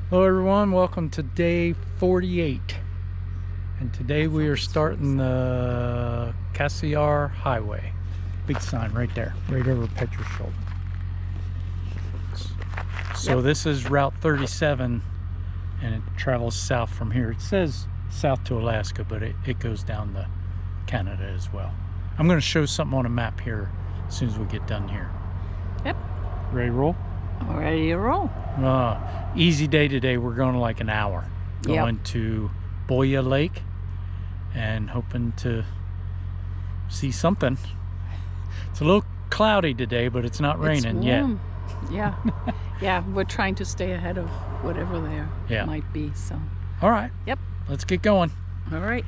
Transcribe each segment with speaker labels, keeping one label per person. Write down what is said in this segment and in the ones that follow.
Speaker 1: Hello everyone, welcome to day 48, and today we are starting the Cassiar Highway. Big sign right there, right over Petra's shoulder. So this is Route 37 and it travels south from here. It says south to Alaska, but it goes down to Canada as well. I'm going to show something on a map here as soon as we get done here.
Speaker 2: Yep.
Speaker 1: Ready to roll?
Speaker 2: Ready to roll.
Speaker 1: Easy day today. We're going to like an hour. Going to Boya Lake and hoping to see something. It's a little cloudy today, but it's not raining yet.
Speaker 2: Yeah. Yeah, we're trying to stay ahead of whatever there might be. So.
Speaker 1: All right.
Speaker 2: Yep.
Speaker 1: Let's get going.
Speaker 2: All right.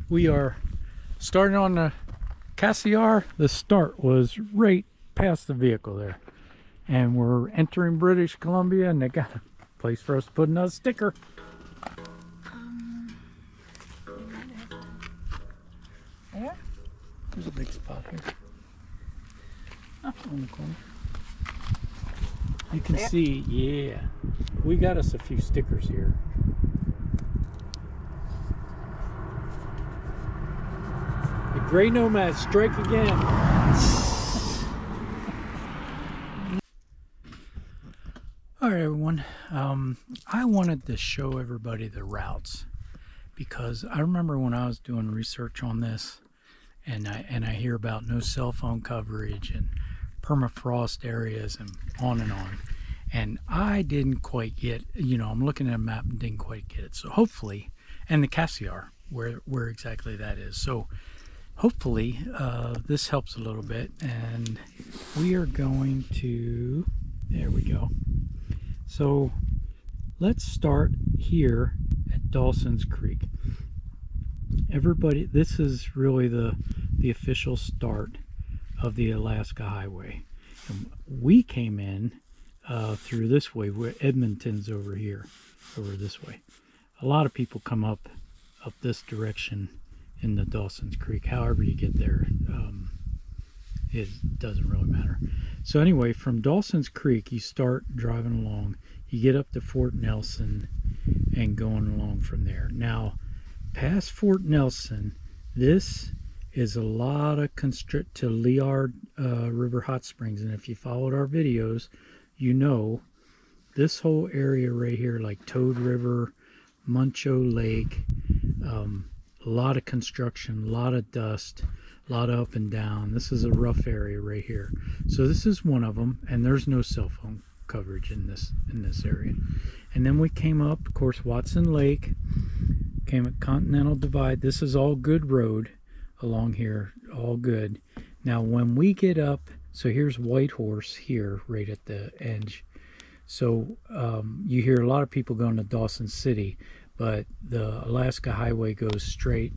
Speaker 1: We are starting on the Cassiar. The start was right past the vehicle there. And we're entering British Columbia, and they got a place for us to put another sticker.
Speaker 2: There?
Speaker 1: There's a big spot here. On the corner. You can see, yeah. We got us a few stickers here. The gray Nomads strike again. All right, everyone. I wanted to show everybody the routes because I remember when I was doing research on this, and I hear about no cell phone coverage and permafrost areas and on, and I didn't quite get. I'm looking at a map and didn't quite get it. So hopefully, and the Cassiar, where exactly that is. So. Hopefully this helps a little bit, and we are going to, there we go. So let's start here at Dawson's Creek. Everybody, this is really the official start of the Alaska Highway. And we came in through this way, where Edmonton's over here, over this way. A lot of people come up this direction in the Dawson's Creek. However you get there, it doesn't really matter. So anyway, from Dawson's Creek, you start driving along. You get up to Fort Nelson and going along from there. Now, past Fort Nelson, this is a lot of to Liard River Hot Springs. And if you followed our videos, you know this whole area right here, like Toad River, Muncho Lake, a lot of construction, a lot of dust, a lot of up and down. This is a rough area right here. So this is one of them, and there's no cell phone coverage in this area. And then we came up, of course, Watson Lake, came at Continental Divide. This is all good road along here, all good. Now when we get up, so here's Whitehorse here, right at the edge. So you hear a lot of people going to Dawson City, but the Alaska Highway goes straight.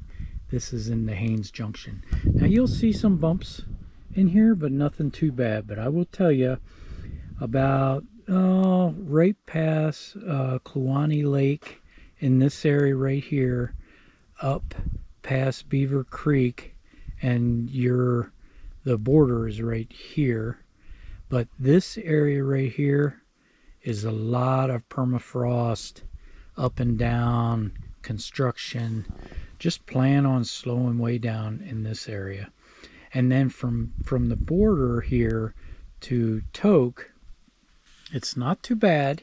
Speaker 1: This is in the Haines Junction. Now you'll see some bumps in here, but nothing too bad. But I will tell you about right past Kluane Lake in this area right here. up past Beaver Creek, and the border is right here. But this area right here is a lot of permafrost, up and down, construction. Just plan on slowing way down in this area. And then from the border here to Toke, it's not too bad.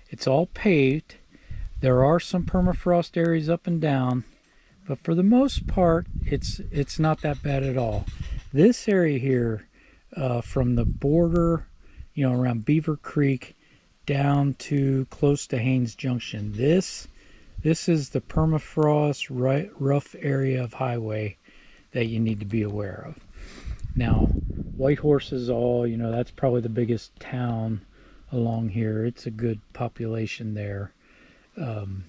Speaker 1: It's all paved. There are some permafrost areas up and down, but for the most part, it's not that bad at all. This area here, from the border, around Beaver Creek down to close to Haynes Junction, this is the permafrost rough area of highway that you need to be aware of. Now, Whitehorse is all, that's probably the biggest town along here. It's a good population there. And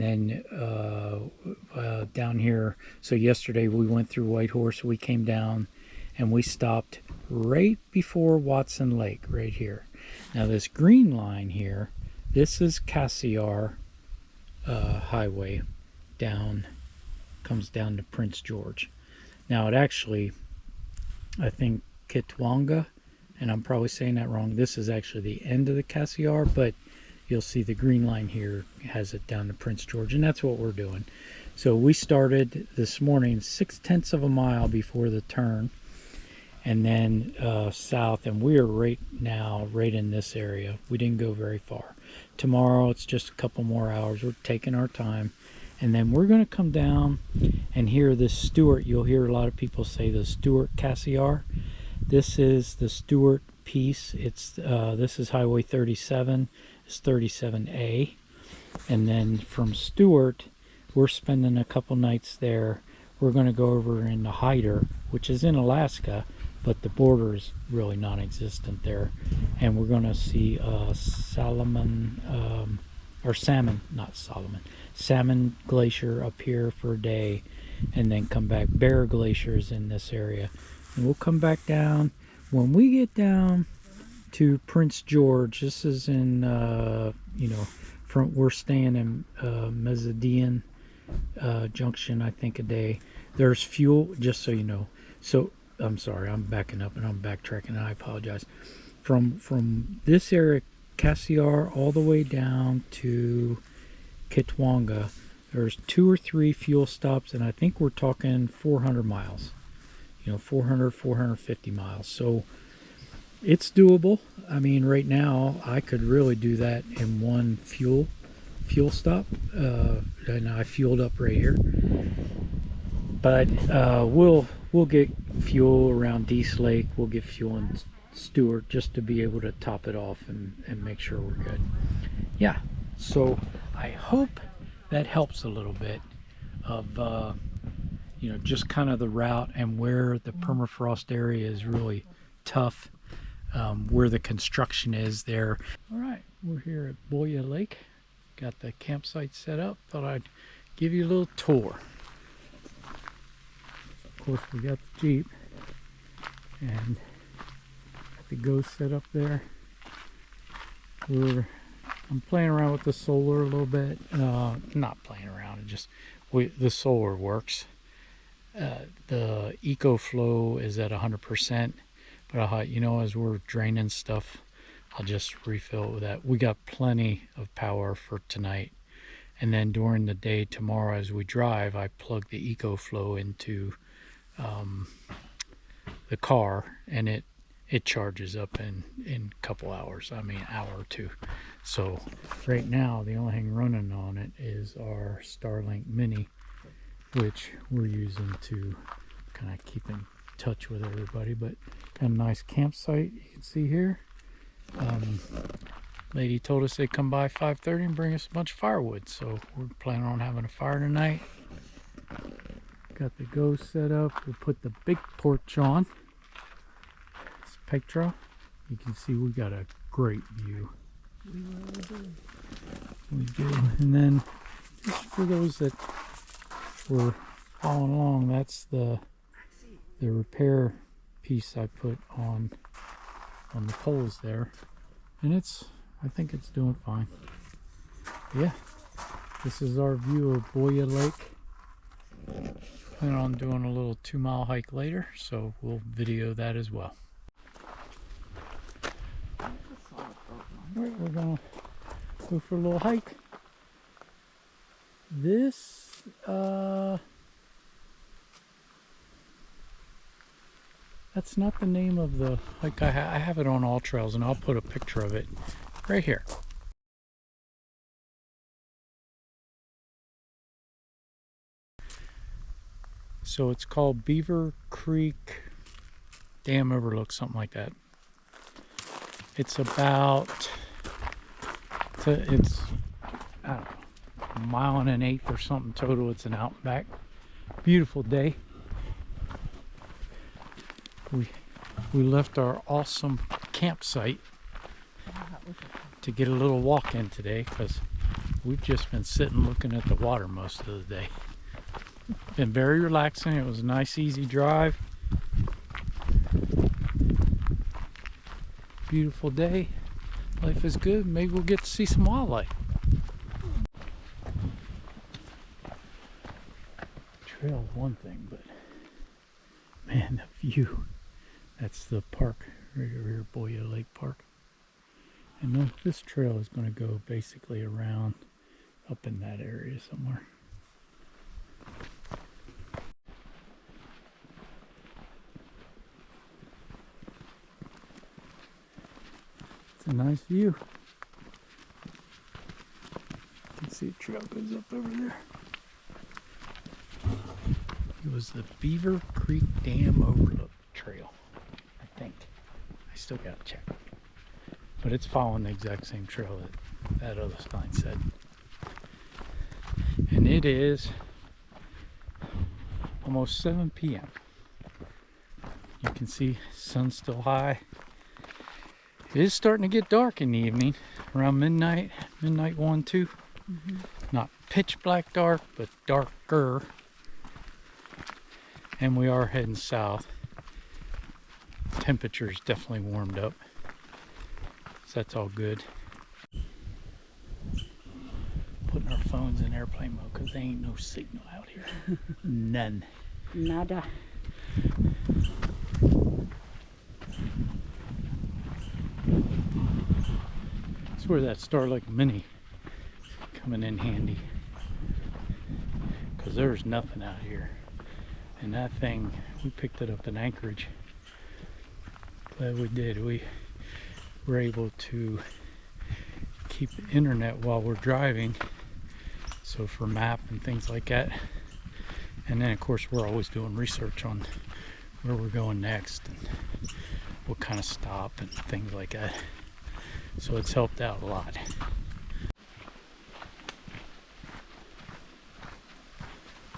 Speaker 1: then down here, so yesterday we went through Whitehorse. We came down and we stopped right before Watson Lake, right here. Now this green line here, this is Cassiar Highway, comes down to Prince George. Now it actually, I think Kitwanga, and I'm probably saying that wrong. This is actually the end of the Cassiar, but you'll see the green line here has it down to Prince George, and that's what we're doing. So we started this morning 0.6 of a mile before the turn, and then south, and we are right now right in this area. We didn't go very far. Tomorrow it's just a couple more hours. We're taking our time, and then we're going to come down and hear this Stewart. You'll hear a lot of people say the Stewart Cassiar. This is the Stewart piece. It's this is Highway 37. It's 37A, and then from Stewart, we're spending a couple nights there. We're going to go over into Hyder, which is in Alaska, but the border is really non-existent there, and we're going to see Salmon Glacier up here for a day, and then come back. Bear Glacier is in this area, and we'll come back down. When we get down to Prince George, this is in we're staying in Mezzadian Junction, I think, a day. There's fuel, just so you know. So I'm sorry, I'm backing up and I'm backtracking, and I apologize. From this area, Cassiar, all the way down to Kitwanga, there's 2 or 3 fuel stops, and I think we're talking 400 miles. 450 miles. So it's doable. I mean, right now I could really do that in one fuel stop, and I fueled up right here. But we'll get fuel around Dease Lake. We'll get fuel in Stewart just to be able to top it off and make sure we're good. Yeah. So I hope that helps a little bit of just kind of the route and where the permafrost area is really tough. Where the construction is there. All right, we're here at Boya Lake. Got the campsite set up. Thought I'd give you a little tour. Of course, we got the Jeep and got the GO set up there. I'm playing around with the solar a little bit. Not playing around. The solar works. The EcoFlow is at 100%. But as we're draining stuff, I'll just refill it with that. We got plenty of power for tonight. And then during the day tomorrow as we drive, I plug the EcoFlow into the car, and it charges up in a couple hours. I mean, hour or two. So right now, the only thing running on it is our Starlink Mini, which we're using to kind of keep in touch with everybody. But got a nice campsite you can see here. Lady told us they'd come by 5:30 and bring us a bunch of firewood, so we're planning on having a fire tonight. Got the GO set up. We'll put the big porch on. It's Petra. You can see we got a great view. We really do. We do. And then just for those that were following along, that's the repair piece I put on the poles there, and I think it's doing fine. Yeah, this is our view of Boya Lake. Plan on doing a little 2-mile hike later, so we'll video that as well. Alright, we're gonna go for a little hike. This, that's not the name of the hike. I have it on All Trails, and I'll put a picture of it right here. So it's called Beaver Creek Dam Overlook, something like that. It's about, it's, I don't know, 1.8 miles or something total. It's an out and back. Beautiful day. We left our awesome campsite to get a little walk in today because we've just been sitting looking at the water most of the day. Been very relaxing. It was a nice easy drive. Beautiful day. Life is good. Maybe we'll get to see some wildlife. Trail is one thing, but man, the view. That's the park right over here, Boya Lake Park. And this trail is going to go basically around up in that area somewhere. It's a nice view. You can see the trail goes up over there. It was the Beaver Creek Dam Overlook Trail, I think. I still gotta check. But it's following the exact same trail that other sign said. And it is almost 7 p.m. You can see sun's still high. It is starting to get dark in the evening, around midnight 1, 2. Not pitch black dark, but darker. And we are heading south. Temperature's definitely warmed up, so that's all good. Putting our phones in airplane mode because there ain't no signal out here. None.
Speaker 2: Nada.
Speaker 1: That's where that Starlink Mini coming in handy, because there's nothing out here. And that thing, we picked it up in Anchorage. Glad we did. We were able to keep the internet while we're driving, so for map and things like that. And then of course we're always doing research on where we're going next and what kind of stop and things like that. So it's helped out a lot.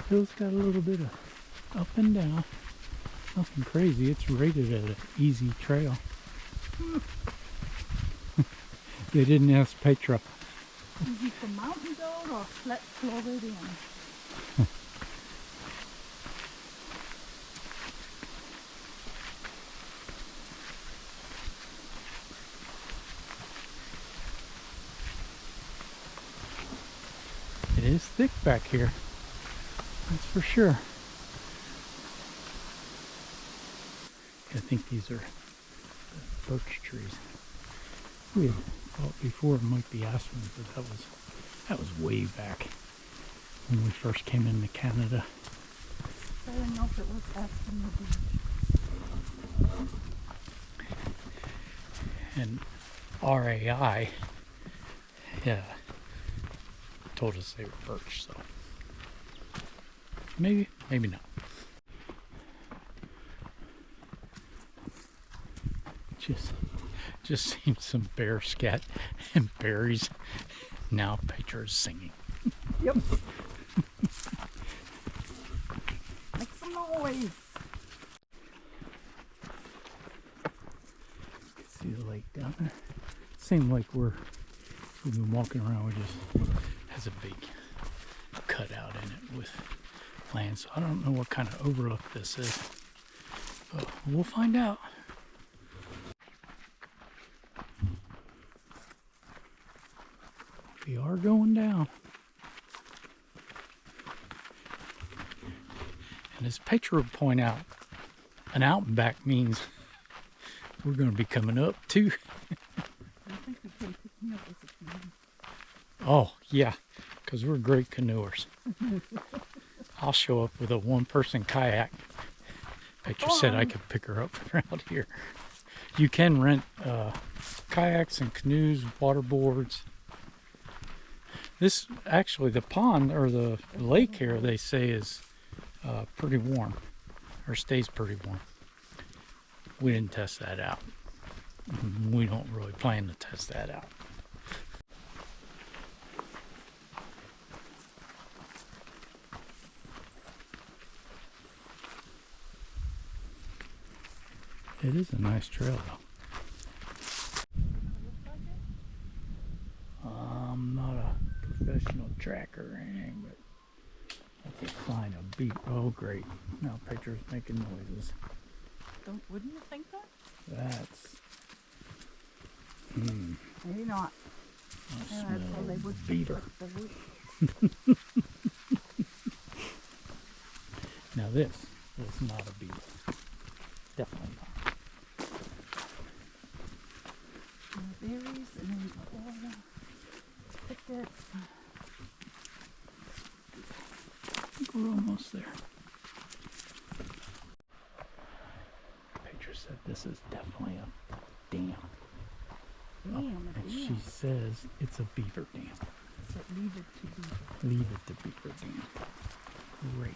Speaker 1: Hill's got a little bit of up and down. Nothing crazy. It's rated at an easy trail. They didn't ask Petra.
Speaker 2: Easy for mountain goat or flat Floridian?
Speaker 1: It is thick back here. That's for sure. I think these are birch trees. We had thought before it might be aspens, but that was way back when we first came into Canada.
Speaker 2: I don't know if it was aspen or birch.
Speaker 1: And RAI, yeah, told us they were birch, so maybe not. Just seen some bear scat and berries. Now Petra's singing.
Speaker 2: Yep. Make some noise.
Speaker 1: You can see the lake down there. Same lake we've been walking around. We just has a big cutout in it with land. So I don't know what kind of overlook this is, but we'll find out. We are going down. And as Petra would point out, an out and back means we're going to be coming up too.
Speaker 2: I think you can pick me up as a canoe.
Speaker 1: Oh, yeah, because we're great canoers. I'll show up with a one-person kayak. Petra said I could pick her up around here. You can rent kayaks and canoes, water boards. This, actually, the pond, or the lake here, they say is pretty warm, or stays pretty warm. We didn't test that out. We don't really plan to test that out. It is a nice trail, though. I'm not a professional tracker or anything, but I can find a beat. Oh, great. Now Petra's making noises.
Speaker 2: Wouldn't you think that?
Speaker 1: That's...
Speaker 2: Maybe not.
Speaker 1: I
Speaker 2: Yeah,
Speaker 1: smell
Speaker 2: so they would
Speaker 1: beaver.
Speaker 2: the root.
Speaker 1: Now this is not a beaver. Definitely not.
Speaker 2: Berries and all pickets.
Speaker 1: I think we're almost there. Petra said this is definitely a dam. And she says it's a beaver dam.
Speaker 2: So leave it to beaver.
Speaker 1: Leave it to beaver dam. Great.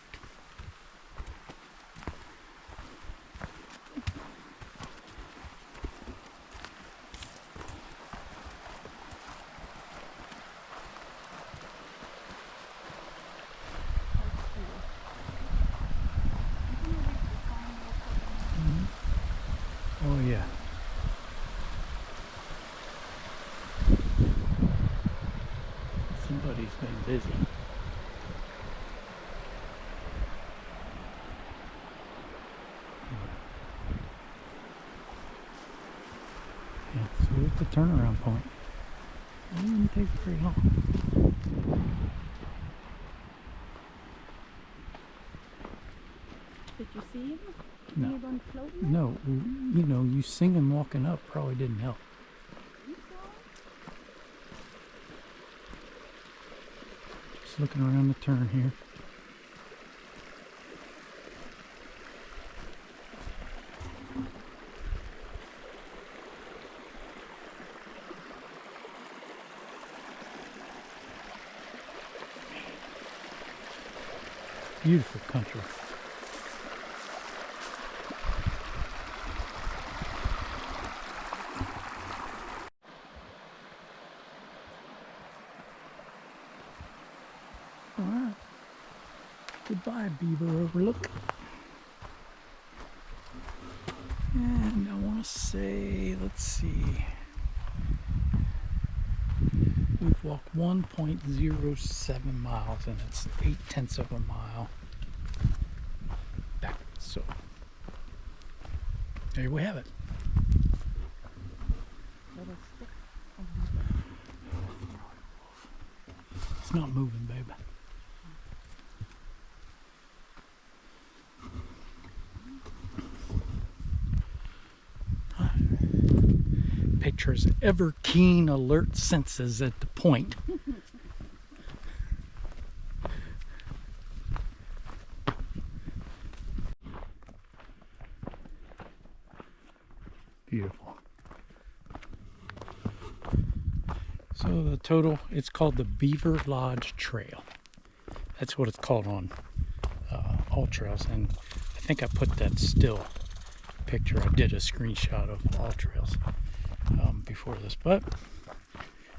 Speaker 1: Oh yeah. Somebody's been busy. Yeah, so we're at the turnaround point. It didn't take very long.
Speaker 2: Did you see him?
Speaker 1: No.
Speaker 2: Anyone floating?
Speaker 1: No, you know, you singing walking up probably didn't help.
Speaker 2: You saw him?
Speaker 1: Just looking around the turn here. Beautiful country. All right. Goodbye, Beaver Overlook. And I want to say, let's see. We've walked 1.07 miles, and it's 0.8 of a mile back. So there we have it. It's not moving, babe. Petra's ever keen, alert senses at the point. Beautiful. So the total, it's called the Beaver Lodge Trail. That's what it's called on all trails, and I think I put that still picture. I did a screenshot of all trails before this, but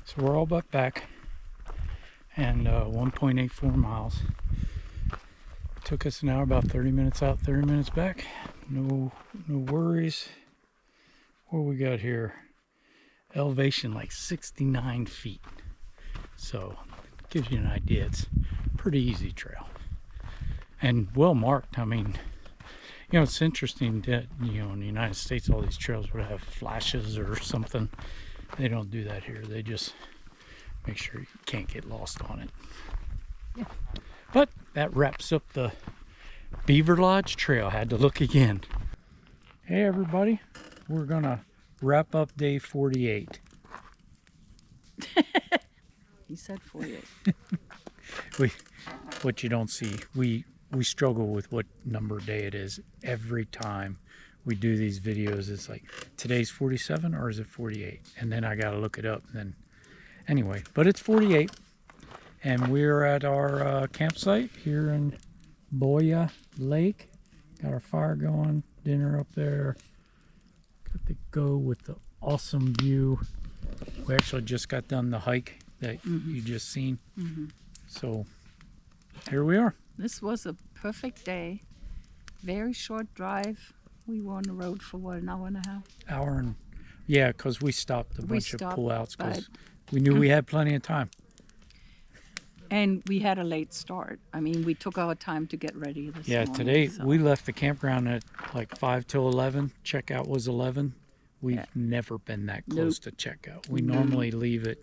Speaker 1: so we're all but back, and 1.84 miles. Took us an hour, about 30 minutes out, 30 minutes back. No worries. What we got here? Elevation like 69 feet. So gives you an idea. It's a pretty easy trail and well marked. I mean, you know, it's interesting that, you know, in the United States, all these trails would have flashes or something. They don't do that here. They just make sure you can't get lost on it.
Speaker 2: Yeah.
Speaker 1: But that wraps up the Beaver Lodge Trail. Had to look again. Hey everybody, we're gonna wrap up day 48.
Speaker 2: He said 48.
Speaker 1: What you don't see, we struggle with what number day it is every time we do these videos. It's like, today's 47 or is it 48? And then I gotta look it up. And then anyway, but it's 48, and we're at our campsite here in Boya Lake. Got our fire going, dinner up there. Got the go with the awesome view. We actually just got done the hike that you just seen. So here we are.
Speaker 2: This was a perfect day. Very short drive. We were on the road for what, an hour and a half?
Speaker 1: Hour and yeah, because we stopped a bunch of pullouts because
Speaker 2: but
Speaker 1: we knew we had plenty of time.
Speaker 2: And we had a late start. I mean, we took our time to get ready this morning.
Speaker 1: Today
Speaker 2: so.
Speaker 1: we left the campground at like 5 till 11. Checkout was 11. We've never been that close to checkout. We normally leave at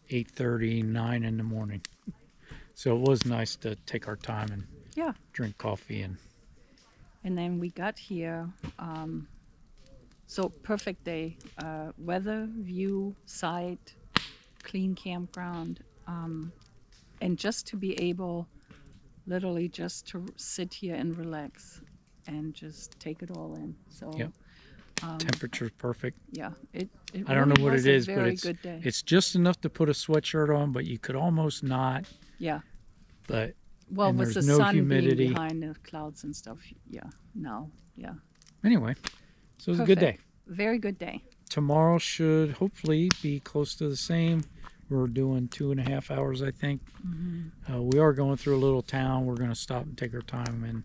Speaker 1: 8:30, 9 in the morning. So it was nice to take our time and drink coffee.
Speaker 2: And then we got here. So perfect day. Weather, view, site, clean campground. And just to be able, literally just to sit here and relax and just take it all in. So
Speaker 1: temperature's perfect.
Speaker 2: Yeah, it
Speaker 1: I don't know what it is, but
Speaker 2: it's
Speaker 1: it's just enough to put a sweatshirt on, but you could almost not.
Speaker 2: Yeah.
Speaker 1: But
Speaker 2: well, with the
Speaker 1: no
Speaker 2: sun
Speaker 1: humidity
Speaker 2: being behind the clouds and stuff,
Speaker 1: Anyway, so it was a good day.
Speaker 2: Very good day.
Speaker 1: Tomorrow should hopefully be close to the same. We're doing 2.5 hours, I think. We are going through a little town. We're going to stop and take our time in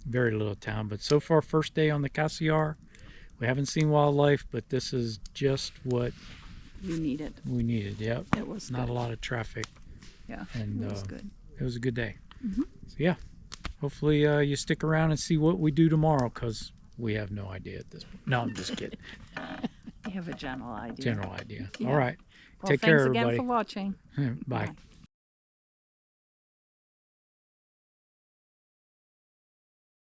Speaker 1: very little town. But so far, first day on the Cassiar. We haven't seen wildlife, but this is just what
Speaker 2: we needed.
Speaker 1: Yep.
Speaker 2: It was
Speaker 1: not
Speaker 2: good.
Speaker 1: A lot of traffic.
Speaker 2: Yeah,
Speaker 1: and
Speaker 2: it was good.
Speaker 1: It was a good day. So yeah, hopefully you stick around and see what we do tomorrow, because we have no idea at this point. No, I'm just kidding.
Speaker 2: You have a general idea.
Speaker 1: General idea.
Speaker 2: Yeah.
Speaker 1: All right.
Speaker 2: Well,
Speaker 1: Take care,
Speaker 2: thanks
Speaker 1: everybody.
Speaker 2: again for watching.
Speaker 1: Bye.
Speaker 2: Bye.